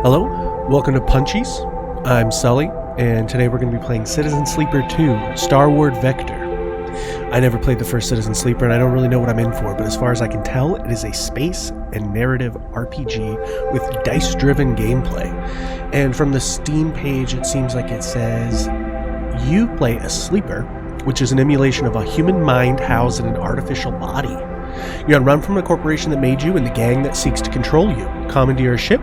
Hello, welcome to Punchies. I'm Sully, and today we're going to be playing Citizen Sleeper 2, Starward Vector. I never played the first Citizen Sleeper, and I don't really know what I'm in for, but as far as I can tell, it is a space and narrative RPG with dice-driven gameplay. And from the Steam page, it seems like it says, you play a sleeper, which is an emulation of a human mind housed in an artificial body. You're on run from the corporation that made you and the gang that seeks to control you. Commandeer a ship,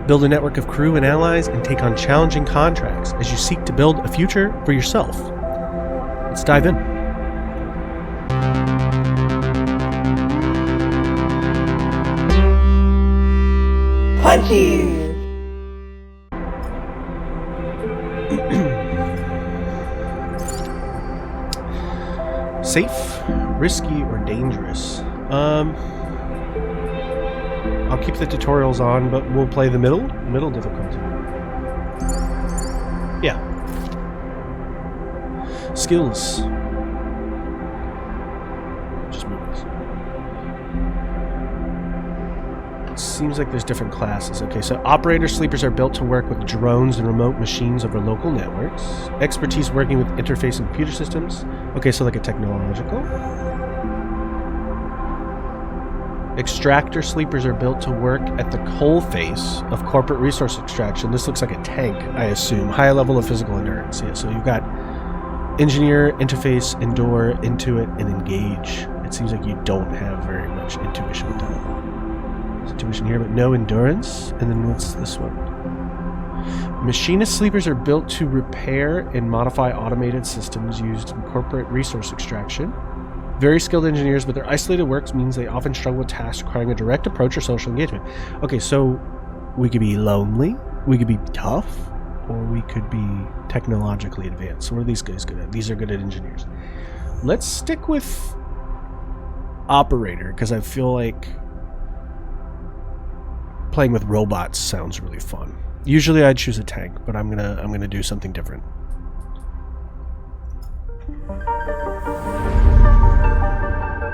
build a network of crew and allies, and take on challenging contracts as you seek to build a future for yourself. Let's dive in. Punchies! Safe, risky, or dangerous? I'll keep the tutorials on, but we'll play the middle difficulty. Yeah. Skills. Just move this. It seems like there's different classes. Okay, so operator sleepers are built to work with drones and remote machines over local networks. Expertise working with interface and computer systems. Okay, so like a technological. Extractor sleepers are built to work at the coalface of corporate resource extraction. This looks like a tank, I assume. High level of physical endurance. Yeah, so you've got engineer, interface, endure, intuit, and engage. It seems like you don't have very much intuition with that. There's intuition here, but no endurance. And then what's this one? Machinist sleepers are built to repair and modify automated systems used in corporate resource extraction. Very skilled engineers, but their isolated works means they often struggle with tasks requiring a direct approach or social engagement. Okay, so we could be lonely, we could be tough, or we could be technologically advanced. So what are these guys good at? These are good at engineers. Let's stick with operator, because I feel like playing with robots sounds really fun. Usually I'd choose a tank, but I'm gonna do something different.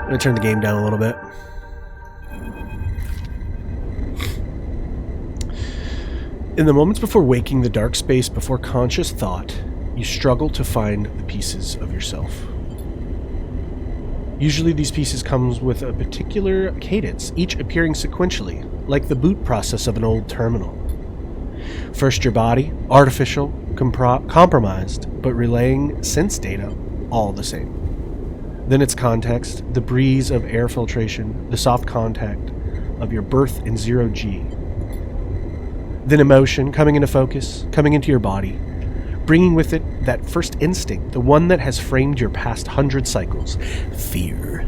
I'm going to turn the game down a little bit. In the moments before waking, the dark space before conscious thought, you struggle to find the pieces of yourself. Usually these pieces come with a particular cadence, each appearing sequentially, like the boot process of an old terminal. First your body, artificial, compromised, but relaying sense data all the same. Then its context, the breeze of air filtration, the soft contact of your birth in 0G. Then emotion coming into focus, coming into your body, bringing with it that first instinct, the one that has framed your past 100 cycles, fear.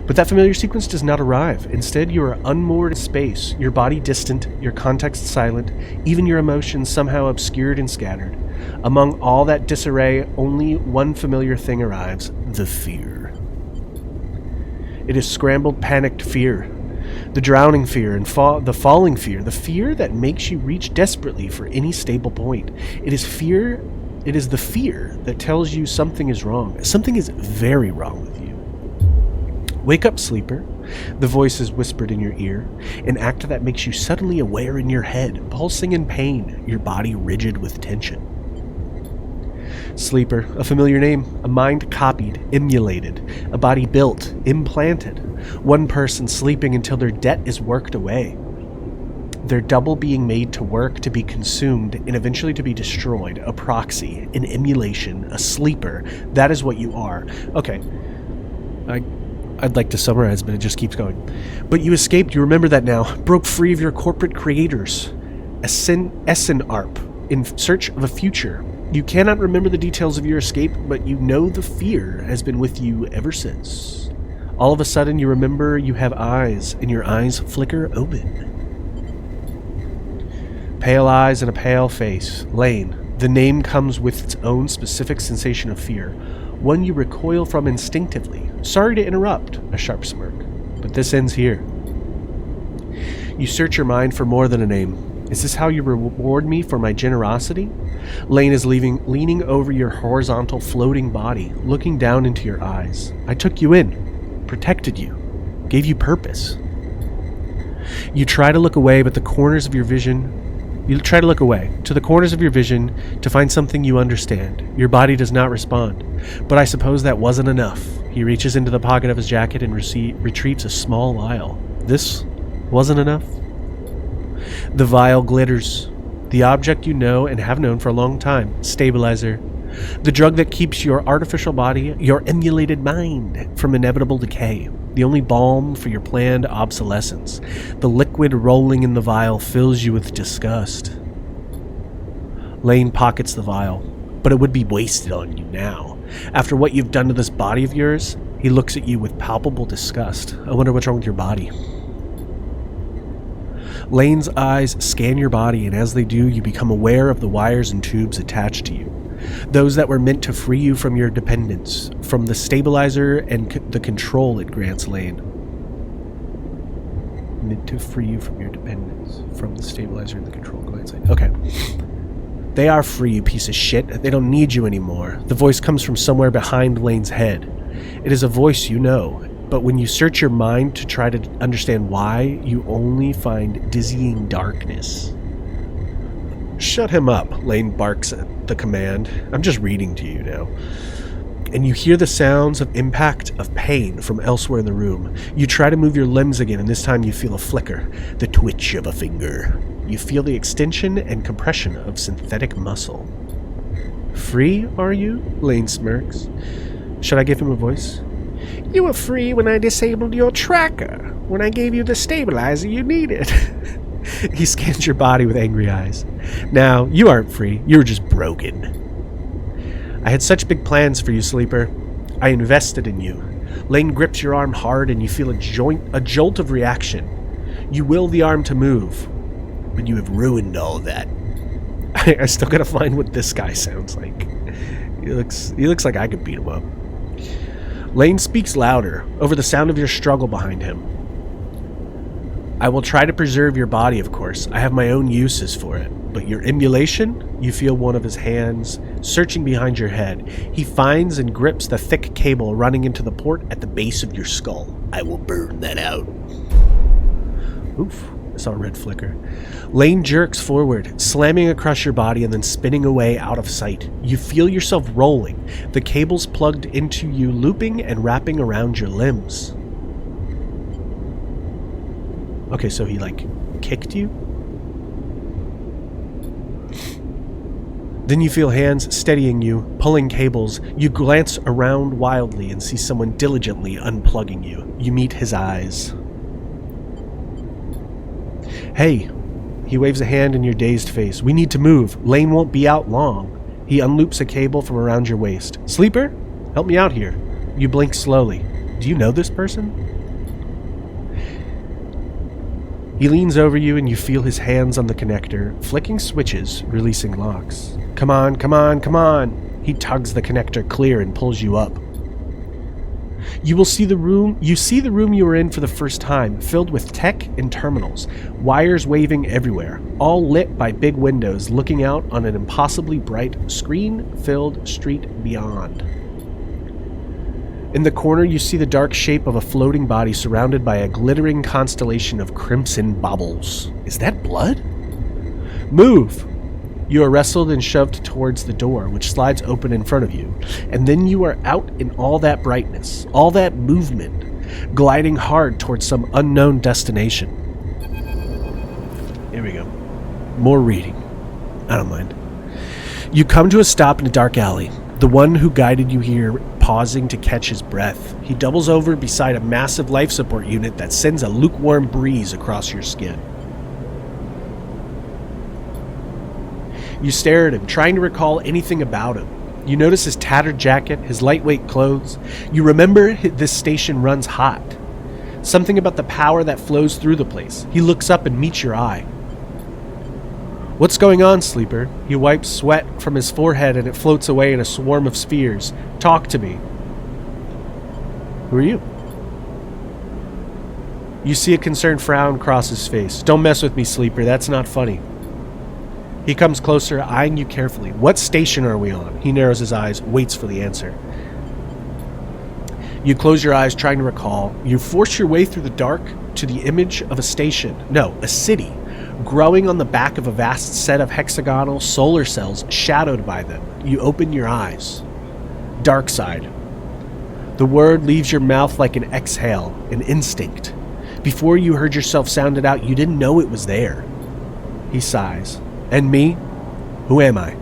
But that familiar sequence does not arrive. Instead, you are unmoored in space, your body distant, your context silent, even your emotions somehow obscured and scattered. Among all that disarray, only one familiar thing arrives, the fear. It is scrambled, panicked fear. The drowning fear and the falling fear. The fear that makes you reach desperately for any stable point. It is the fear that tells you something is wrong. Something is very wrong with you. Wake up, sleeper. The voice is whispered in your ear, an act that makes you suddenly aware in your head, pulsing in pain, your body rigid with tension. Sleeper, a familiar name, a mind copied, emulated, a body built, implanted, one person sleeping until their debt is worked away. Their double being made to work, to be consumed, and eventually to be destroyed, a proxy, an emulation, a sleeper. That is what you are. Okay, I'd like to summarize, but it just keeps going. But you escaped, you remember that now, broke free of your corporate creators, Essenarp, in search of a future. You cannot remember the details of your escape, but you know the fear has been with you ever since. All of a sudden, you remember you have eyes, and your eyes flicker open. Pale eyes and a pale face. Lane. The name comes with its own specific sensation of fear, one you recoil from instinctively. Sorry to interrupt, a sharp smirk, but this ends here. You search your mind for more than a name. Is this how you reward me for my generosity? Lane is leaning over your horizontal floating body, looking down into your eyes. I took you in, protected you, gave you purpose. You try to look away, but the corners of your vision... You try to look away, to the corners of your vision, to find something you understand. Your body does not respond. But I suppose that wasn't enough. He reaches into the pocket of his jacket and retrieves a small vial. This wasn't enough? The vial glitters. The object you know and have known for a long time. Stabilizer. The drug that keeps your artificial body, your emulated mind, from inevitable decay. The only balm for your planned obsolescence. The liquid rolling in the vial fills you with disgust. Lane pockets the vial, but it would be wasted on you now. After what you've done to this body of yours, he looks at you with palpable disgust. I wonder what's wrong with your body. Lane's eyes scan your body, and as they do, you become aware of the wires and tubes attached to you. Those that were meant to free you from your dependence, from the stabilizer and the control it grants Lane. Meant to free you from your dependence, from the stabilizer and the control it grants Lane. Okay. They are free, you piece of shit. They don't need you anymore. The voice comes from somewhere behind Lane's head. It is a voice you know, but when you search your mind to try to understand why, you only find dizzying darkness. Shut him up, Lane barks at the command. I'm just reading to you now. And you hear the sounds of impact, of pain from elsewhere in the room. You try to move your limbs again, and this time you feel a flicker, the twitch of a finger. You feel the extension and compression of synthetic muscle. Free, are you? Lane smirks. Should I give him a voice? You were free when I disabled your tracker, when I gave you the stabilizer you needed. He scans your body with angry eyes. Now, you aren't free. You were just broken. I had such big plans for you, Lseeper. I invested in you. Lane grips your arm hard and you feel a jolt of reaction. You will the arm to move, but you have ruined all that. I still gotta find what this guy sounds like. He looks like I could beat him up. Lane speaks louder, over the sound of your struggle behind him. I will try to preserve your body, of course. I have my own uses for it. But your emulation? You feel one of his hands searching behind your head. He finds and grips the thick cable running into the port at the base of your skull. I will burn that out. Oof, I saw a red flicker. Lane jerks forward, slamming across your body and then spinning away out of sight. You feel yourself rolling, the cables plugged into you looping and wrapping around your limbs. Okay, so he, kicked you? Then you feel hands steadying you, pulling cables. You glance around wildly and see someone diligently unplugging you. You meet his eyes. Hey, he waves a hand in your dazed face. We need to move. Lane won't be out long. He unloops a cable from around your waist. Lseeper, help me out here. You blink slowly. Do you know this person? He leans over you and you feel his hands on the connector, flicking switches, releasing locks. Come on, come on, come on. He tugs the connector clear and pulls you up. You see the room you were in for the first time, filled with tech and terminals, wires waving everywhere, all lit by big windows looking out on an impossibly bright, screen-filled street beyond. In the corner, you see the dark shape of a floating body surrounded by a glittering constellation of crimson baubles. Is that blood? Move! You are wrestled and shoved towards the door, which slides open in front of you, and then you are out in all that brightness, all that movement, gliding hard towards some unknown destination. Here we go. More reading. I don't mind. You come to a stop in a dark alley. The one who guided you here pausing to catch his breath. He doubles over beside a massive life support unit that sends a lukewarm breeze across your skin. You stare at him, trying to recall anything about him. You notice his tattered jacket, his lightweight clothes. You remember this station runs hot. Something about the power that flows through the place. He looks up and meets your eye. What's going on, Lseeper? He wipes sweat from his forehead and it floats away in a swarm of spheres. Talk to me. Who are you? You see a concerned frown cross his face. Don't mess with me, Lseeper. That's not funny. He comes closer, eyeing you carefully. What station are we on? He narrows his eyes, waits for the answer. You close your eyes trying to recall. You force your way through the dark to the image of a city, growing on the back of a vast set of hexagonal solar cells shadowed by them. You open your eyes. Dark side. The word leaves your mouth like an exhale, an instinct. Before you heard yourself sound it out, you didn't know it was there. He sighs. And me? Who am I?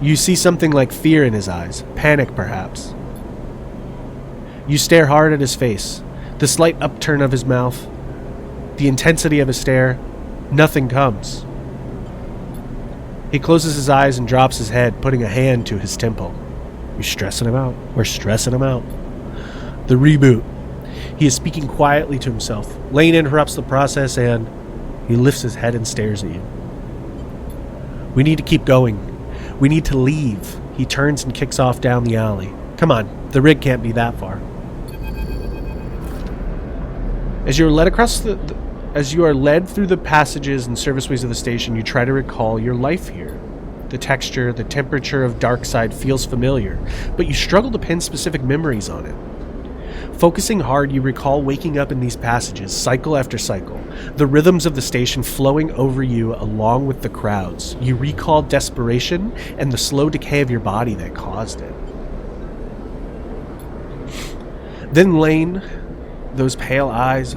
You see something like fear in his eyes, panic perhaps. You stare hard at his face, the slight upturn of his mouth, the intensity of his stare. Nothing comes. He closes his eyes and drops his head, putting a hand to his temple. You're stressing him out. We're stressing him out. The reboot. He is speaking quietly to himself. Lane interrupts the process and he lifts his head and stares at you. We need to keep going. We need to leave. He turns and kicks off down the alley. Come on, the rig can't be that far. As you are led through the passages and serviceways of the station, you try to recall your life here. The texture, the temperature of Darkside feels familiar, but you struggle to pin specific memories on it. Focusing hard, you recall waking up in these passages, cycle after cycle, the rhythms of the station flowing over you along with the crowds. You recall desperation and the slow decay of your body that caused it. Then Lane, those pale eyes,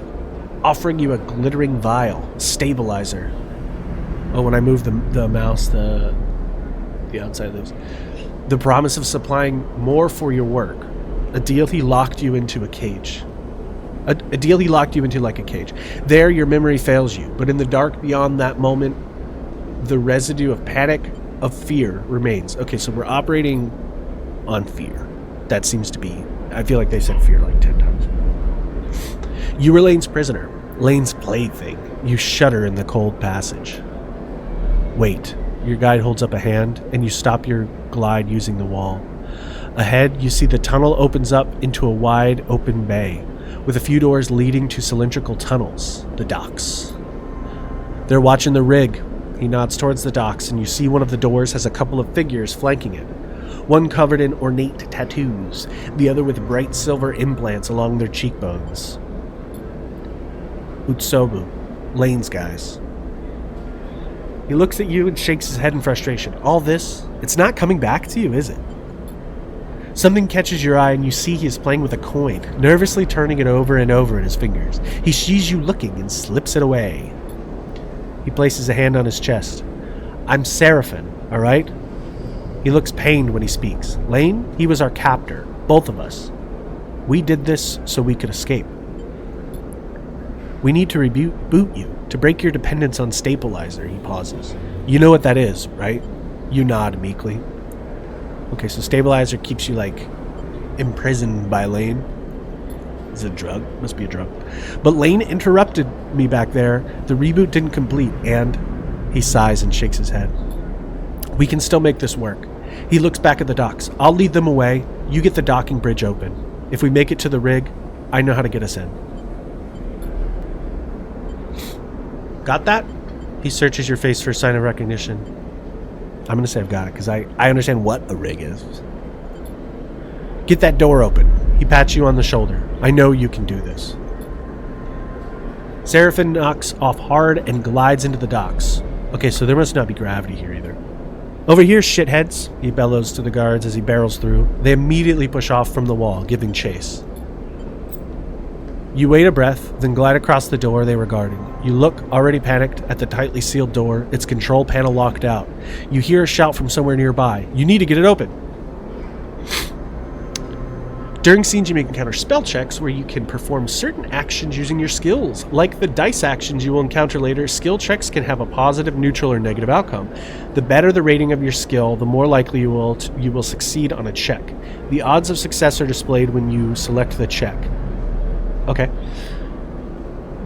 offering you a glittering vial, stabilizer. Oh, when I move the mouse, the outside of this. The promise of supplying more for your work. A deal he locked you into a cage. A deal he locked you into like a cage. There, your memory fails you, but in the dark beyond that moment, the residue of panic, of fear remains. Okay, so we're operating on fear. That seems to be, I feel like they said fear like 10 times. You were Lane's prisoner, Lane's plaything. You shudder in the cold passage. Wait. Your guide holds up a hand, and you stop your glide using the wall. Ahead, you see the tunnel opens up into a wide, open bay, with a few doors leading to cylindrical tunnels, the docks. They're watching the rig. He nods towards the docks, and you see one of the doors has a couple of figures flanking it. One covered in ornate tattoos, the other with bright silver implants along their cheekbones. Utsobu, Lane's guys. He looks at you and shakes his head in frustration. All this, it's not coming back to you, is it? Something catches your eye and you see he is playing with a coin, nervously turning it over and over in his fingers. He sees you looking and slips it away. He places a hand on his chest. I'm Seraphin, all right? He looks pained when he speaks. Lane, he was our captor, both of us. We did this so we could escape. We need to reboot you, to break your dependence on stabilizer, he pauses. You know what that is, right? You nod meekly. Okay, so stabilizer keeps you, like, imprisoned by Lane. Is it a drug? Must be a drug. But Lane interrupted me back there. The reboot didn't complete, and he sighs and shakes his head. We can still make this work. He looks back at the docks. I'll lead them away. You get the docking bridge open. If we make it to the rig, I know how to get us in. Got that? He searches your face for a sign of recognition. I'm going to say I've got it, because I understand what a rig is. Get that door open. He pats you on the shoulder. I know you can do this. Seraphin knocks off hard and glides into the docks. Okay, so there must not be gravity here either. Over here, shitheads, he bellows to the guards as he barrels through. They immediately push off from the wall, giving chase. You wait a breath, then glide across the door they were guarding. You look, already panicked, at the tightly sealed door, its control panel locked out. You hear a shout from somewhere nearby. You need to get it open. During scenes, you may encounter spell checks where you can perform certain actions using your skills. Like the dice actions you will encounter later, skill checks can have a positive, neutral, or negative outcome. The better the rating of your skill, the more likely you will succeed on a check. The odds of success are displayed when you select the check. Okay.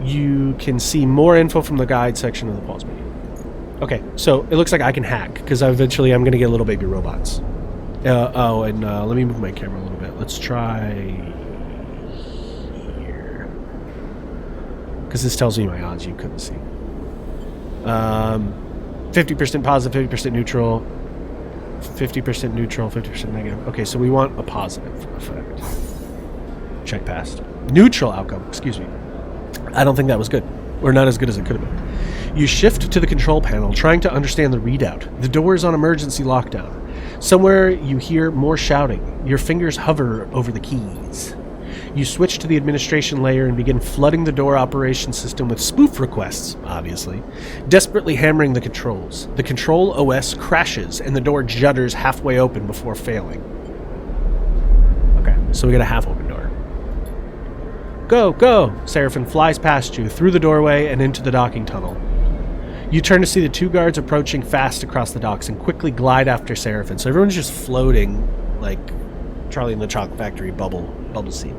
You can see more info from the guide section of the pause menu. Okay, so it looks like I can hack, because eventually I'm going to get little baby robots. Let me move my camera a little bit. Let's try here. Because this tells me my odds you couldn't see. 50% positive, 50% neutral, 50% neutral, 50% negative. Okay, so we want a positive effect. check passed. Neutral outcome, excuse me. I don't think that was good. Or not as good as it could have been. You shift to the control panel, trying to understand the readout. The door is on emergency lockdown. Somewhere you hear more shouting. Your fingers hover over the keys. You switch to the administration layer and begin flooding the door operation system with spoof requests, obviously, desperately hammering the controls. The control OS crashes and the door judders halfway open before failing. Okay, so we got a half-open door. Go, go! Seraphin flies past you, through the doorway and into the docking tunnel. You turn to see the 2 guards approaching fast across the docks and quickly glide after Seraphin. So everyone's just floating like Charlie and the Chocolate Factory bubble scene.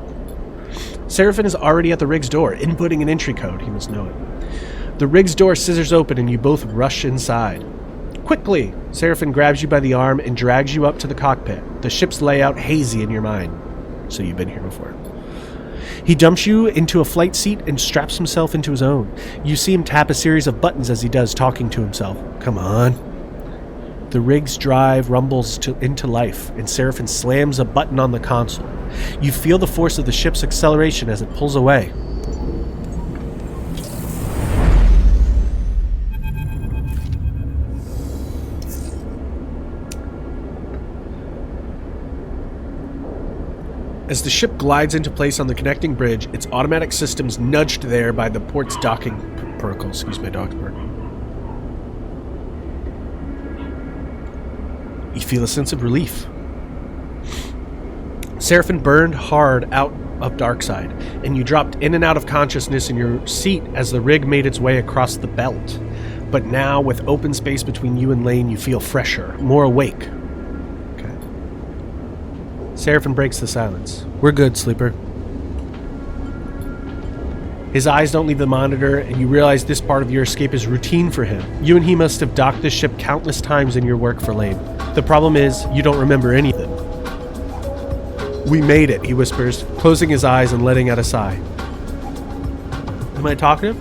Seraphin is already at the rig's door, inputting an entry code. He must know it. The rig's door scissors open and you both rush inside. Quickly! Seraphin grabs you by the arm and drags you up to the cockpit, the ship's layout hazy in your mind. So you've been here before. He dumps you into a flight seat and straps himself into his own. You see him tap a series of buttons as he does, talking to himself. Come on. The rig's drive rumbles into life, and Seraphin slams a button on the console. You feel the force of the ship's acceleration as it pulls away. As the ship glides into place on the connecting bridge, its automatic systems nudged there by the port's docking protocol. Excuse my dog's bark. You feel a sense of relief. Seraphin burned hard out of Darkside, and you dropped in and out of consciousness in your seat as the rig made its way across the belt. But now, with open space between you and Lane, you feel fresher, more awake. Okay. Seraphin breaks the silence. We're good, Sleeper. His eyes don't leave the monitor, and you realize this part of your escape is routine for him. You and he must have docked this ship countless times in your work for Lane. The problem is, you don't remember anything. We made it, he whispers, closing his eyes and letting out a sigh. Am I talkative?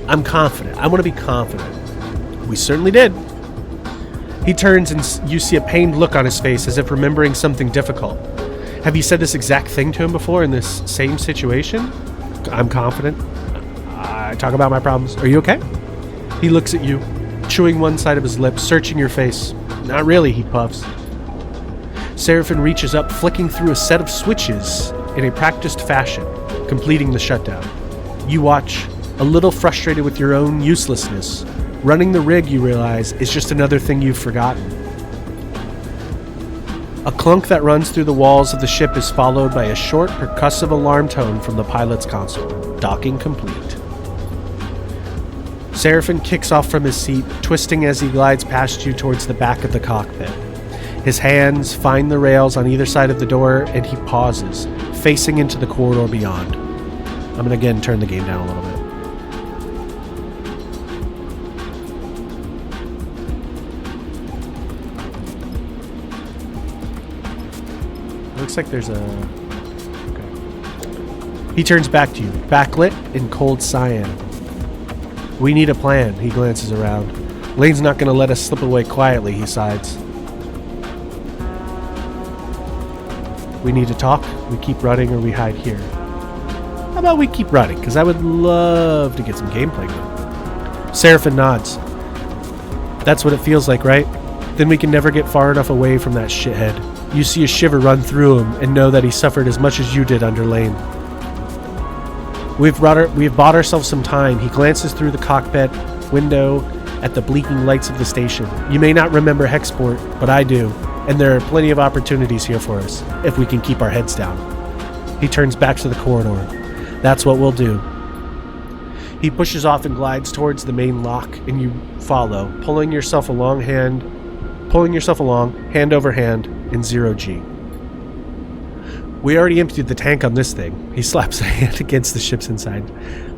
I'm confident. I want to be confident. We certainly did. He turns and you see a pained look on his face as if remembering something difficult. Have you said this exact thing to him before in this same situation? I'm confident. I talk about my problems. Are you okay? He looks at you, chewing one side of his lip, searching your face. Not really, he puffs. Seraphin reaches up, flicking through a set of switches in a practiced fashion, completing the shutdown. You watch, a little frustrated with your own uselessness. Running the rig, you realize, is just another thing you've forgotten. A clunk that runs through the walls of the ship is followed by a short, percussive alarm tone from the pilot's console. Docking complete. Seraphin kicks off from his seat, twisting as he glides past you towards the back of the cockpit. His hands find the rails on either side of the door, and he pauses, facing into the corridor beyond. I'm going to again turn the game down a little bit. Looks like there's a... Okay. He turns back to you, backlit in cold cyan. We need a plan, he glances around. Lane's not going to let us slip away quietly, he sighs. We need to talk, we keep running, or we hide here. How about we keep running, because I would love to get some gameplay going. Seraphin nods. That's what it feels like, right? Then we can never get far enough away from that shithead. You see a shiver run through him and know that he suffered as much as you did under Lane. We've bought ourselves some time. He glances through the cockpit window at the blinking lights of the station. You may not remember Hexport, but I do, and there are plenty of opportunities here for us, if we can keep our heads down. He turns back to the corridor. That's what we'll do. He pushes off and glides towards the main lock, and you follow, pulling yourself along, hand over hand, in 0G. We already emptied the tank on this thing. He slaps a hand against the ship's inside.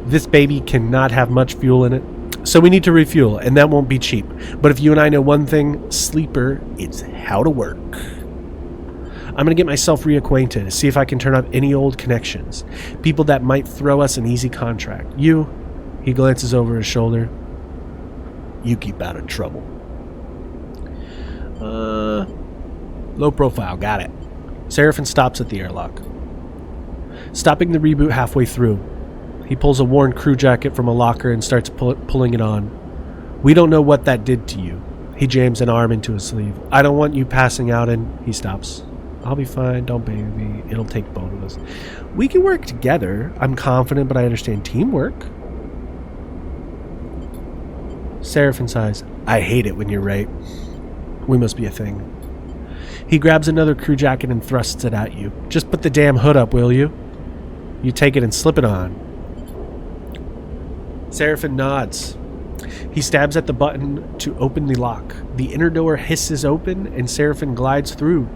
This baby cannot have much fuel in it, so we need to refuel, and that won't be cheap. But if you and I know one thing, Sleeper, it's how to work. I'm going to get myself reacquainted, see if I can turn up any old connections. People that might throw us an easy contract. You, he glances over his shoulder, you keep out of trouble. Low profile, got it. Seraphin stops at the airlock. stopping the reboot halfway through. He pulls a worn crew jacket from a locker and starts pulling it on. We don't know what that did to you. He jams an arm into his sleeve. I don't want you passing out and... He stops. I'll be fine. Don't baby me. It'll take both of us. We can work together. I'm confident, but I understand teamwork. Seraphin sighs. I hate it when you're right. We must be a thing. He grabs another crew jacket and thrusts it at you. Just put the damn hood up, will you? You take it and slip it on. Seraphin nods. He stabs at the button to open the lock. The inner door hisses open and Seraphin glides through.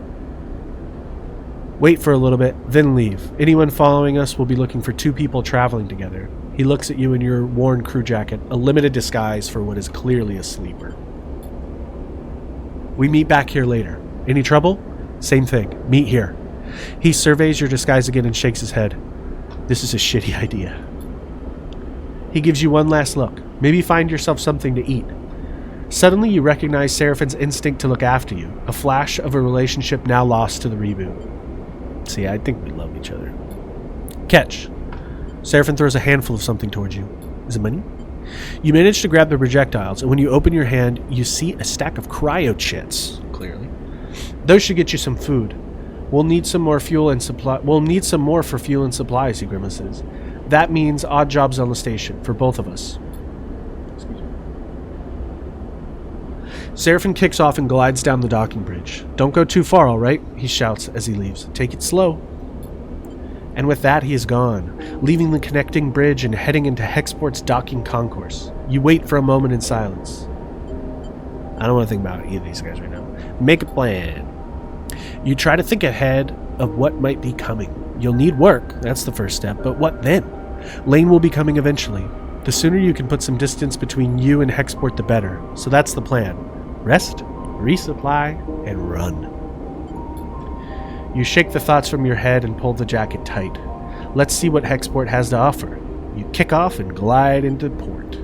Wait for a little bit, then leave. Anyone following us will be looking for two people traveling together. He looks at you in your worn crew jacket, a limited disguise for what is clearly a sleeper. We meet back here later. Any trouble? Same thing. Meet here. He surveys your disguise again and shakes his head. This is a shitty idea. He gives you one last look. Maybe find yourself something to eat. Suddenly you recognize Seraphin's instinct to look after you, a flash of a relationship now lost to the reboot. See, I think we love each other. Catch. Seraphin throws a handful of something towards you. Is it money? You manage to grab the projectiles, and when you open your hand, you see a stack of cryo-chits. Clearly. Those should get you some food. We'll need some more fuel and supply. We'll need some more for fuel and supplies, he grimaces. That means odd jobs on the station, for both of us. Seraphin kicks off and glides down the docking bridge. Don't go too far, all right? He shouts as he leaves. Take it slow. And with that, he is gone, leaving the connecting bridge and heading into Hexport's docking concourse. You wait for a moment in silence. I don't want to think about either of these guys right now. Make a plan. You try to think ahead of what might be coming. You'll need work, that's the first step, but what then? Lane will be coming eventually. The sooner you can put some distance between you and Hexport, the better. So that's the plan. Rest, resupply, and run. You shake the thoughts from your head and pull the jacket tight. Let's see what Hexport has to offer. You kick off and glide into port.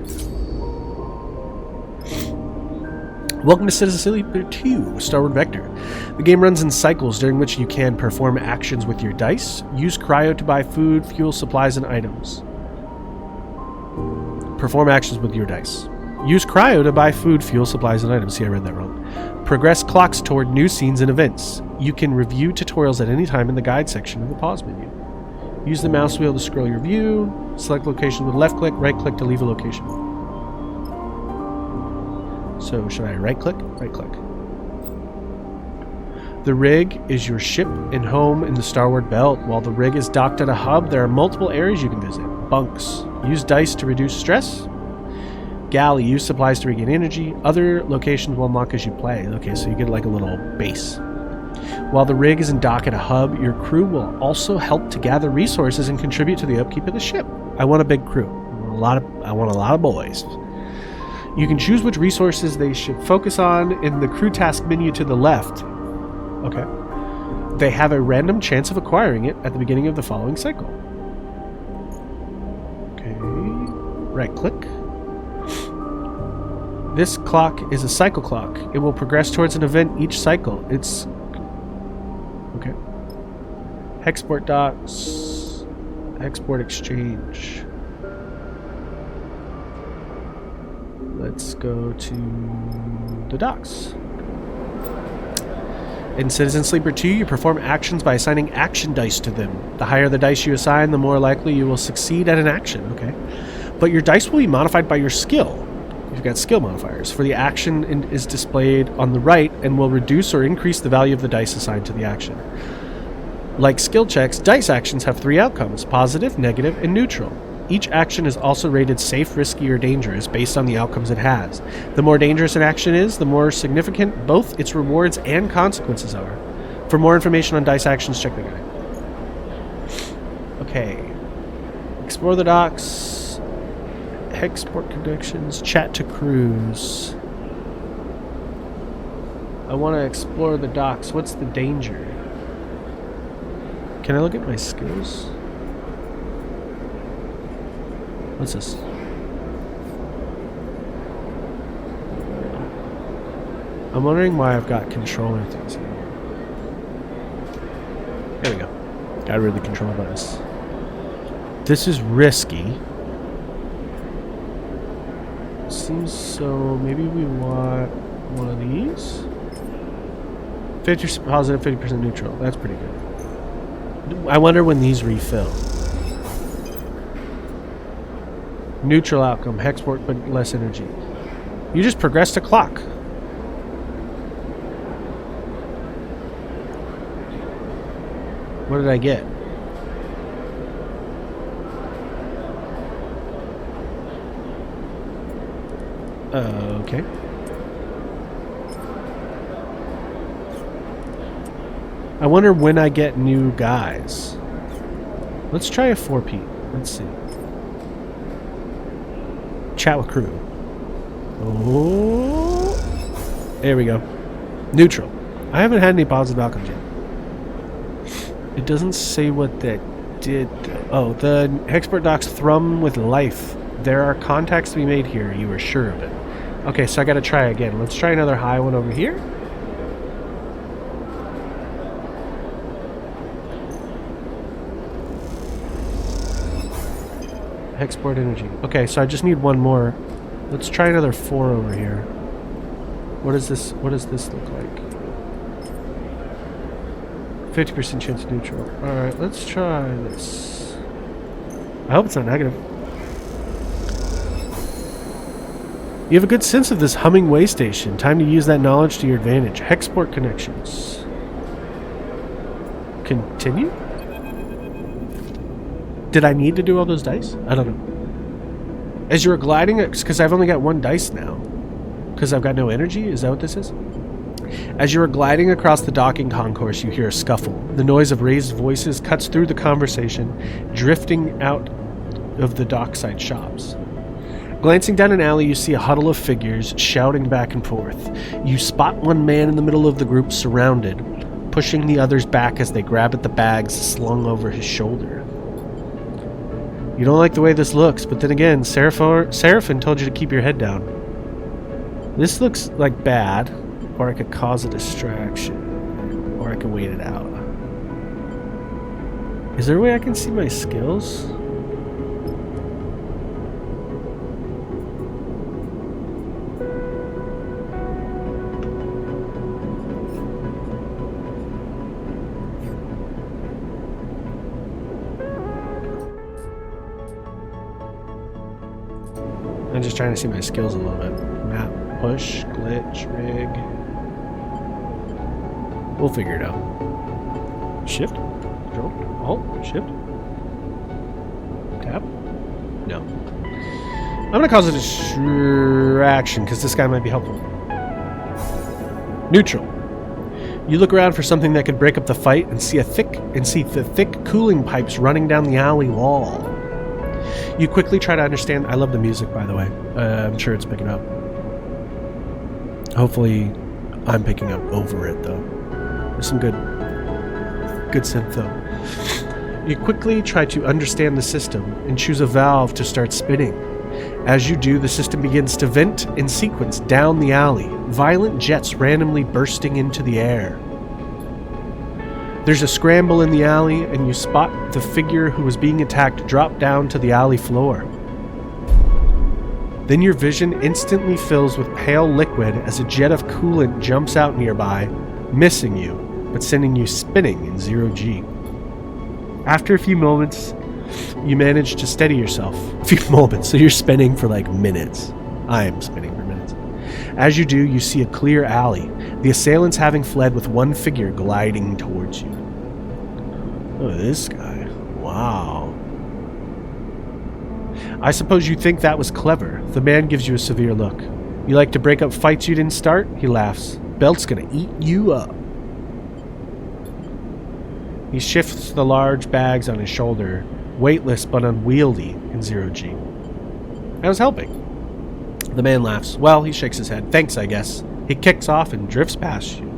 Welcome to Lseeper 2, Starward Vector. The game runs in cycles during which you can perform actions with your dice, use cryo to buy food, fuel, supplies, and items. Perform actions with your dice. Use cryo to buy food, fuel, supplies, and items. See, I read that wrong. Progress clocks toward new scenes and events. You can review tutorials at any time in the guide section of the pause menu. Use the mouse wheel to scroll your view. Select location with left click, right click to leave a location. So, should I right click? Right click. The rig is your ship and home in the Starward Belt. While the rig is docked at a hub, there are multiple areas you can visit. Bunks. Use dice to reduce stress. Galley. Use supplies to regain energy. Other locations will unlock as you play. Okay, so you get like a little base. While the rig is in dock at a hub, your crew will also help to gather resources and contribute to the upkeep of the ship. I want a big crew. I want a lot of boys. You can choose which resources they should focus on in the crew task menu to the left. Okay. They have a random chance of acquiring it at the beginning of the following cycle. Okay. Right click. This clock is a cycle clock. It will progress towards an event each cycle. It's... Okay. Hexport docks. Hexport exchange. Let's go to the docks. In Citizen Sleeper 2, you perform actions by assigning action dice to them. The higher the dice you assign, the more likely you will succeed at an action. Okay. But your dice will be modified by your skill. You've got skill modifiers. For the action is displayed on the right and will reduce or increase the value of the dice assigned to the action. Like skill checks, dice actions have 3 outcomes: positive, negative, and neutral. Each action is also rated safe, risky, or dangerous based on the outcomes it has. The more dangerous an action is, the more significant both its rewards and consequences are. For more information on dice actions, check the guide. Okay. Explore the docks. Hexport connections. Chat to crews. I want to explore the docks. What's the danger? Can I look at my skills? What's this? I'm wondering why I've got controller things here. There we go. Gotta read the control device. This is risky. Seems so. Maybe we want one of these. 50% positive, 50% neutral. That's pretty good. I wonder when these refill. Neutral outcome. Hexport, but less energy. You just progressed a clock. What did I get? Okay. I wonder when I get new guys. Let's try a 4P. Let's see. Chat with crew. Oh. There we go. Neutral. I haven't had any positive outcomes yet. It doesn't say what that did. Oh, the Hexport docks thrum with life. There are contacts to be made here. You are sure of it. Okay, so I gotta try again. Let's try another high one over here. Hexport energy. Okay, so I just need one more. Let's try another 4 over here. What does this look like? 50% chance neutral. Alright, let's try this. I hope it's not negative. You have a good sense of this humming way station. Time to use that knowledge to your advantage. Hexport connections. Continue? Did I need to do all those dice? I don't know. As you were gliding, because I've only got one dice now. Because I've got no energy? Is that what this is? As you are gliding across the docking concourse, you hear a scuffle. The noise of raised voices cuts through the conversation, drifting out of the dockside shops. Glancing down an alley, you see a huddle of figures shouting back and forth. You spot one man in the middle of the group surrounded, pushing the others back as they grab at the bags slung over his shoulder. You don't like the way this looks, but then again, Seraphim told you to keep your head down. This looks like bad, or I could cause a distraction, or I could wait it out. Is there a way I can see my skills? I'm just trying to see my skills a little bit. Map, push, glitch, rig. We'll figure it out. Shift, control, alt, shift. Tab. No. I'm gonna cause a distraction because this guy might be helpful. Neutral. You look around for something that could break up the fight and see the thick cooling pipes running down the alley wall. You quickly try to understand. I love the music, by the way. I'm sure it's picking up. Hopefully, I'm picking up over it, though. There's some good synth, though. You quickly try to understand the system and choose a valve to start spinning. As you do, the system begins to vent in sequence down the alley, violent jets randomly bursting into the air. There's a scramble in the alley, and you spot the figure who was being attacked drop down to the alley floor. Then your vision instantly fills with pale liquid as a jet of coolant jumps out nearby, missing you, but sending you spinning in 0G. After a few moments, you manage to steady yourself. A few moments, so you're spinning for like minutes. I am spinning for minutes. As you do, you see a clear alley, the assailants having fled with one figure gliding towards you. Look at this guy. Wow. I suppose you think that was clever. The man gives you a severe look. You like to break up fights you didn't start? He laughs. Belt's gonna eat you up. He shifts the large bags on his shoulder, weightless but unwieldy in 0G. I was helping. The man laughs. Well, he shakes his head. Thanks, I guess. He kicks off and drifts past you.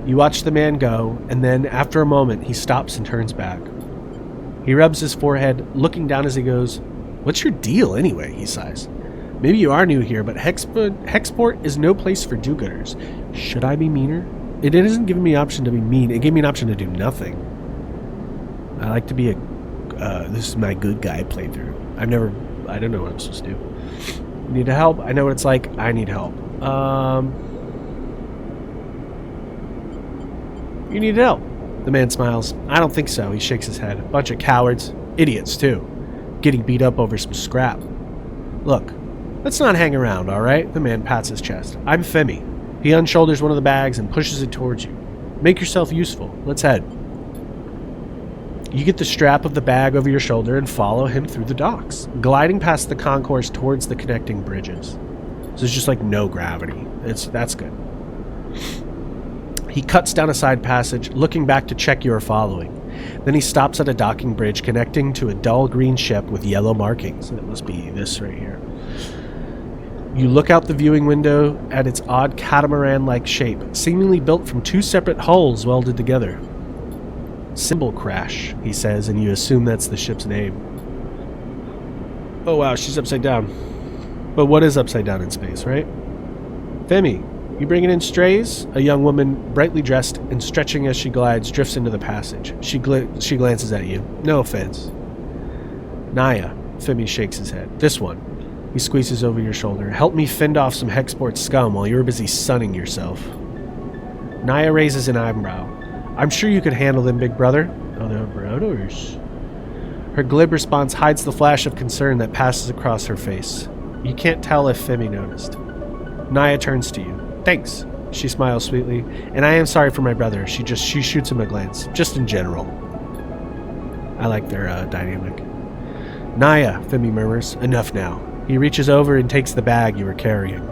You watch the man go, and then, after a moment, he stops and turns back. He rubs his forehead, looking down as he goes, "What's your deal, anyway?" he sighs. "Maybe you are new here, but Hexport is no place for do-gooders. Should I be meaner?" It isn't giving me an option to be mean. It gave me an option to do nothing. I like to be a... this is my good guy playthrough. I don't know what I'm supposed to do. Need help? I know what it's like. I need help. You need help. The man smiles. I don't think so. He shakes his head. A bunch of cowards. Idiots, too. Getting beat up over some scrap. Look, let's not hang around, alright? The man pats his chest. I'm Femi. He unshoulders one of the bags and pushes it towards you. Make yourself useful. Let's head. You get the strap of the bag over your shoulder and follow him through the docks, gliding past the concourse towards the connecting bridges. So there's just like no gravity. That's good. He cuts down a side passage, looking back to check you are following. Then he stops at a docking bridge connecting to a dull green ship with yellow markings. It must be this right here. You look out the viewing window at its odd catamaran-like shape, seemingly built from two separate hulls welded together. Symbol crash, he says, and you assume that's the ship's name. Oh wow, she's upside down. But what is upside down in space, right? Femi, you bringing in strays? A young woman, brightly dressed and stretching as she glides, drifts into the passage. She glances at you. No offense. Naya, Femi shakes his head. This one. He squeezes over your shoulder. Help me fend off some Hexport scum while you're busy sunning yourself. Naya raises an eyebrow. I'm sure you could handle them, big brother. Oh, they're brothers. Her glib response hides the flash of concern that passes across her face. You can't tell if Femi noticed. Naya turns to you. Thanks. She smiles sweetly. And I am sorry for my brother. She shoots him a glance. Just in general. I like their dynamic. Naya, Femi murmurs. Enough now. He reaches over and takes the bag you were carrying.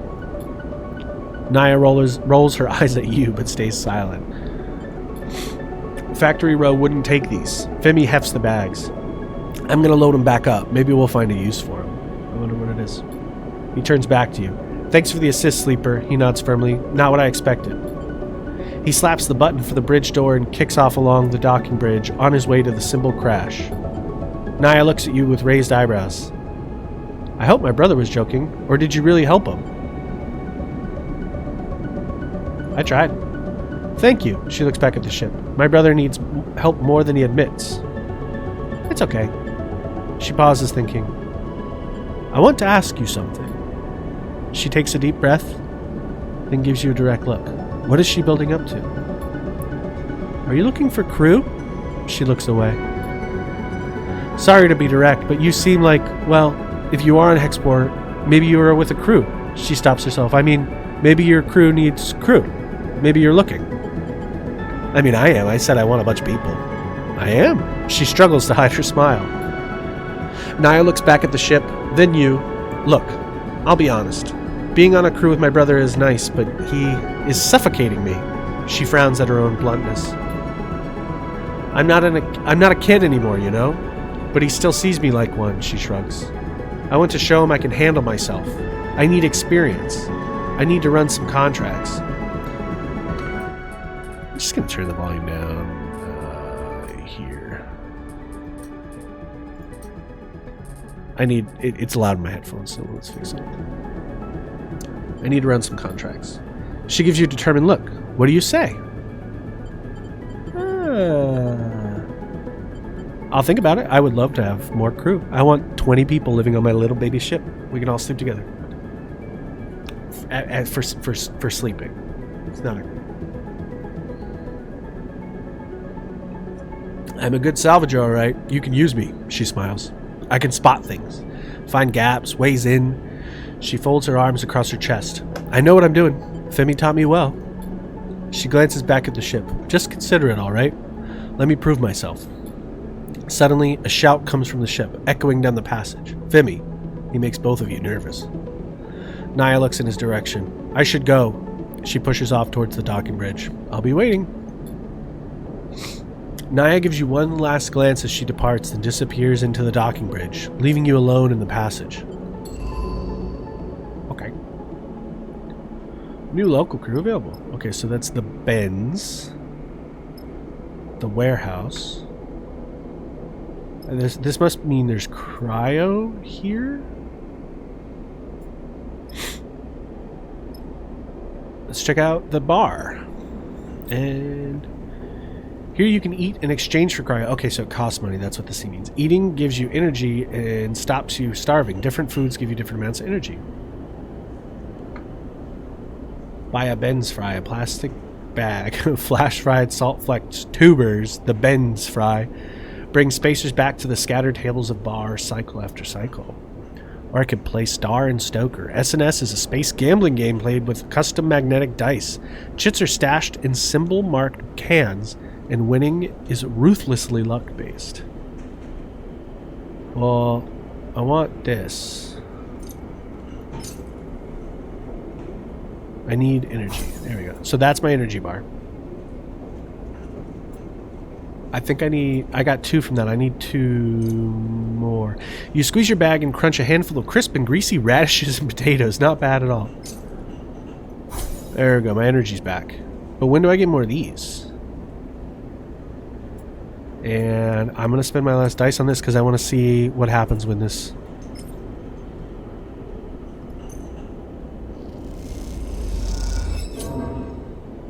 Naya rolls her eyes at you, but stays silent. Factory Row wouldn't take these. Femi hefts the bags. I'm gonna load them back up. Maybe we'll find a use for them. I wonder what it is. He turns back to you. Thanks for the assist, Lseeper. He nods firmly. Not what I expected. He slaps the button for the bridge door and kicks off along the docking bridge on his way to the symbol crash. Naya looks at you with raised eyebrows. I hope my brother was joking, or did you really help him? I tried. Thank you. She looks back at the ship. My brother needs help more than he admits. It's okay. She pauses, thinking. I want to ask you something. She takes a deep breath, then gives you a direct look. What is she building up to? Are you looking for crew? She looks away. Sorry to be direct, but you seem like, well, if you are on Hexport, maybe you are with a crew. She stops herself. I mean, maybe your crew needs crew. Maybe you're looking. I mean, I am. I said I want a bunch of people. I am. She struggles to hide her smile. Naya looks back at the ship, then you. Look, I'll be honest. Being on a crew with my brother is nice, but he is suffocating me. She frowns at her own bluntness. I'm not a kid anymore, you know? But he still sees me like one, she shrugs. I want to show him I can handle myself. I need experience. I need to run some contracts. I'm just going to turn the volume down here. It's loud in my headphones, so let's fix it. I need to run some contracts. She gives you a determined look. What do you say? I'll think about it. I would love to have more crew. I want 20 people living on my little baby ship. We can all sleep together. For sleeping. It's not a... I'm a good salvager, all right. You can use me, she smiles. I can spot things, find gaps, ways in. She folds her arms across her chest. I know what I'm doing. Femi taught me well. She glances back at the ship. Just consider it, all right? Let me prove myself. Suddenly, a shout comes from the ship, echoing down the passage. Femi. He makes both of you nervous. Naya looks in his direction. I should go. She pushes off towards the docking bridge. I'll be waiting. Naya gives you one last glance as she departs, then disappears into the docking bridge, leaving you alone in the passage. Okay. New local crew available. Okay, so that's the Benz. The warehouse. And this must mean there's cryo here? Let's check out the bar. And Here you can eat in exchange for cryo. Okay, so it costs money. That's what the C means. Eating gives you energy and stops you starving. Different foods give you different amounts of energy. Buy a Ben's fry, a plastic bag, flash fried salt flecked tubers, the Ben's fry. Bring spacers back to the scattered tables of bar, cycle after cycle. Or I could play Star and Stoker. SNS is a space gambling game played with custom magnetic dice. Chits are stashed in symbol-marked cans, and winning is ruthlessly luck-based. Well, I want this. I need energy. There we go. So that's my energy bar. I think I got 2 from that. I need 2 more. You squeeze your bag and crunch a handful of crisp and greasy radishes and potatoes. Not bad at all. There we go. My energy's back. But when do I get more of these? And I'm going to spend my last dice on this because I want to see what happens when this...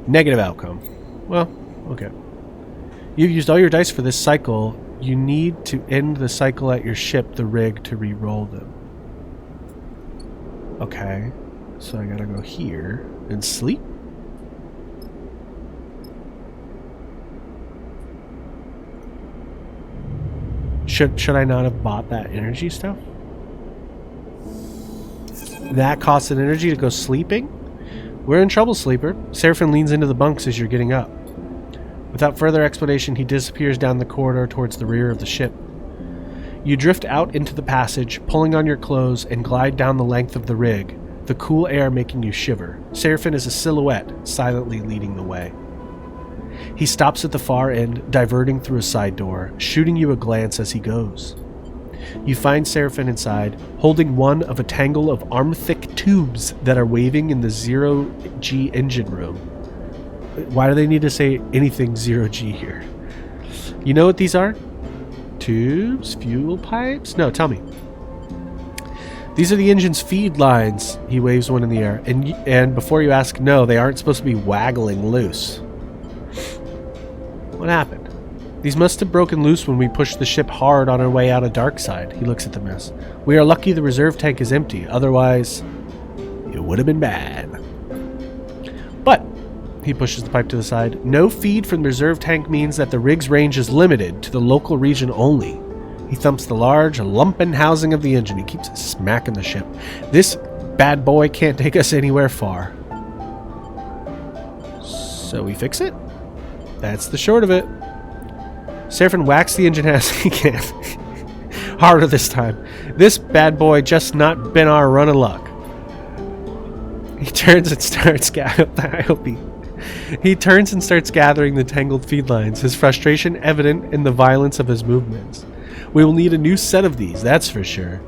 Negative outcome. Well, okay. You've used all your dice for this cycle. You need to end the cycle at your ship, the rig, to re-roll them. Okay. So I gotta go here and sleep. Should I not have bought that energy stuff? That costs an energy to go sleeping? We're in trouble, Sleeper. Seraphim leans into the bunks as you're getting up. Without further explanation, he disappears down the corridor towards the rear of the ship. You drift out into the passage, pulling on your clothes, and glide down the length of the rig, the cool air making you shiver. Seraphim is a silhouette, silently leading the way. He stops at the far end, diverting through a side door, shooting you a glance as he goes. You find Seraphim inside, holding one of a tangle of arm-thick tubes that are waving in the zero-G engine room. Why do they need to say anything zero-G here? You know what these are? Tubes? Fuel pipes? No, tell me. These are the engine's feed lines. He waves one in the air. And before you ask, no, they aren't supposed to be waggling loose. What happened? These must have broken loose when we pushed the ship hard on our way out of Darkside. He looks at the mess. We are lucky the reserve tank is empty. Otherwise, it would have been bad. But, he pushes the pipe to the side, no feed from the reserve tank means that the rig's range is limited to the local region only. He thumps the large, lumpen housing of the engine. He keeps smacking the ship. This bad boy can't take us anywhere far. So we fix it? That's the short of it. Seraphim whacks the engine as he can. Harder this time. This bad boy just not been our run of luck. He turns and starts He turns and starts gathering the tangled feed lines, his frustration evident in the violence of his movements. We will need a new set of these, that's for sure.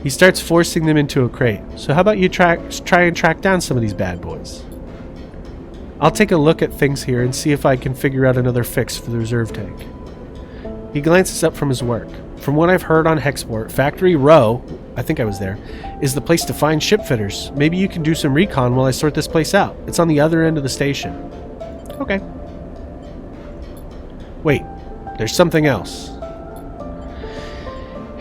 He starts forcing them into a crate. So how about you try and track down some of these bad boys? I'll take a look at things here and see if I can figure out another fix for the reserve tank. He glances up from his work. From what I've heard on Hexport, Factory Row, I think I was there, is the place to find ship fitters. Maybe you can do some recon while I sort this place out. It's on the other end of the station. Okay. Wait, there's something else.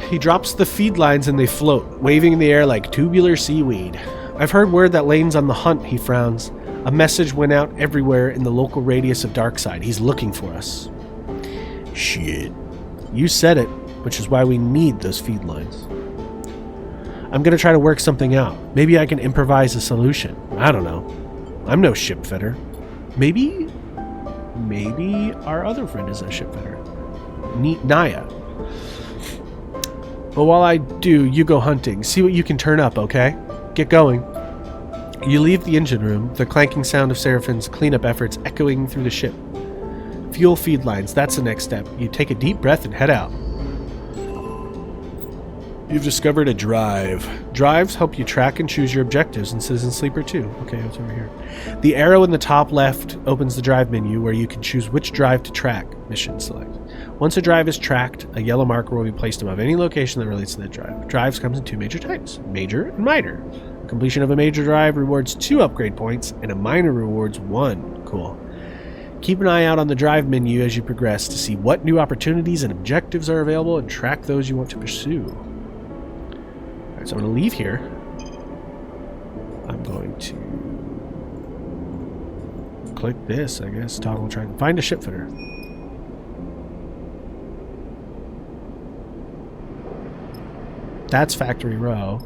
He drops the feed lines and they float, waving in the air like tubular seaweed. I've heard word that Lane's on the hunt, he frowns. A message went out everywhere in the local radius of Darkside. He's looking for us. Shit. You said it, which is why we need those feed lines. I'm going to try to work something out. Maybe I can improvise a solution. I don't know. I'm no ship fitter. Maybe our other friend is a ship fitter. Naya. But while I do, you go hunting. See what you can turn up, okay? Get going. You leave the engine room, the clanking sound of Seraphim's cleanup efforts echoing through the ship. Fuel feed lines, that's the next step. You take a deep breath and head out. You've discovered a drive. Drives help you track and choose your objectives in Citizen Sleeper 2. Okay, it's over here. The arrow in the top left opens the drive menu where you can choose which drive to track. Mission select. Once a drive is tracked, a yellow marker will be placed above any location that relates to that drive. Drives comes in 2 major types, major and minor. Completion of a major drive rewards 2 upgrade points, and a minor rewards 1. Cool. Keep an eye out on the drive menu as you progress to see what new opportunities and objectives are available and track those you want to pursue. Alright, so I'm going to leave here. I'm going to click this, I guess. Toggle try and find a ship fitter. That's Factory Row.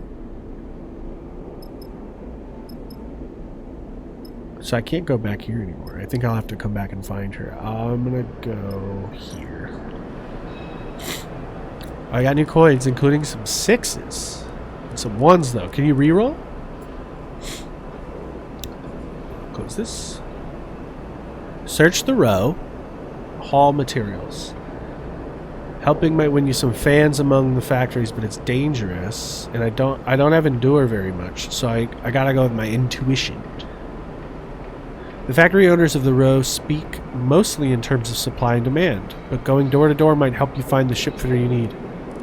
So I can't go back here anymore. I think I'll have to come back and find her. I'm gonna go here. I got new coins, including some 6s. And some 1s, though. Can you reroll? Close this. Search the row. Haul materials. Helping might win you some fans among the factories, but it's dangerous. And I don't have Endure very much, so I gotta go with my intuition. The factory owners of the row speak mostly in terms of supply and demand, but going door to door might help you find the ship fitter you need.